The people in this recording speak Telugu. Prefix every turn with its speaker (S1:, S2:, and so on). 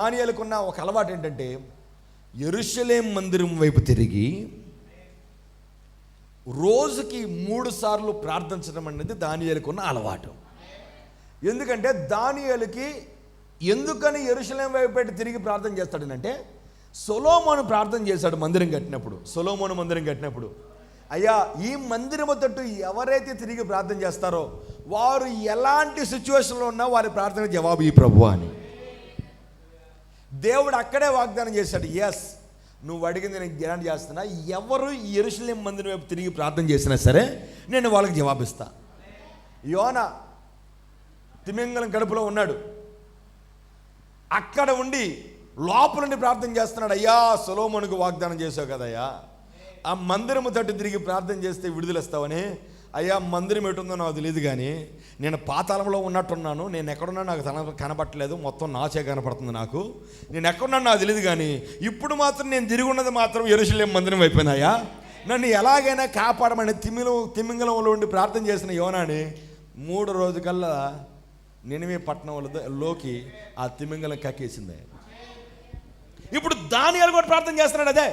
S1: దానియేలుకున్న ఒక అలవాటు ఏంటంటే యెరూషలేం మందిరం వైపు తిరిగి రోజుకి 3 సార్లు ప్రార్థించడం అనేది దానియేలుకున్న అలవాటు. ఎందుకంటే దానియేలుకి ఎందుకని యెరూషలేం వైపు పెట్టి తిరిగి ప్రార్థన చేస్తాడనంటే, సొలొమోను ప్రార్థన చేశాడు మందిరం కట్టినప్పుడు. సొలొమోను మందిరం కట్టినప్పుడు, అయ్యా ఈ మందిరము తట్టు ఎవరైతే తిరిగి ప్రార్థన చేస్తారో వారు ఎలాంటి సిచ్యువేషన్లో ఉన్నా వారి ప్రార్థన జవాబు ఈ ప్రభువా అని దేవుడు అక్కడే వాగ్దానం చేశాడు. ఎస్, నువ్వు అడిగింది నేను గ్యారంటీ చేస్తున్నా, ఎవరు యెరూషలేం మందిరం వైపు తిరిగి ప్రార్థన చేసినా సరే నేను వాళ్ళకి జవాబిస్తా. యోనా తిమింగలం కడుపులో ఉన్నాడు, అక్కడ ఉండి లోపల నుండి ప్రార్థన చేస్తున్నాడు. అయ్యా సొలొమోనుకు వాగ్దానం చేసావు కదయ్యా, ఆ మందిరము తట్టు తిరిగి ప్రార్థన చేస్తే విడుదలస్తావని. అయ్యా మందిరం ఎటుందో నాకు తెలియదు, కానీ నేను పాతాళంలో ఉన్నట్టున్నాను, నేను ఎక్కడున్నా నాకు కనపట్టలేదు, మొత్తం నాచే కనపడుతుంది నాకు, నేను ఎక్కడున్నా నాకు తెలియదు, కానీ ఇప్పుడు మాత్రం నేను తిరిగి ఉన్నది మాత్రం యెరూషలేం మందిరం అయిపోయినాయా, నన్ను ఎలాగైనా కాపాడమని తిమింగలంలో ఉండి ప్రార్థన చేసిన యోనాని 3 రోజుకల్లా నినివే పట్టణంలోకి ఆ తిమింగలం కక్కేసింది. ఇప్పుడు దానియేలు కూడా ప్రార్థన చేస్తున్నాడు అదే.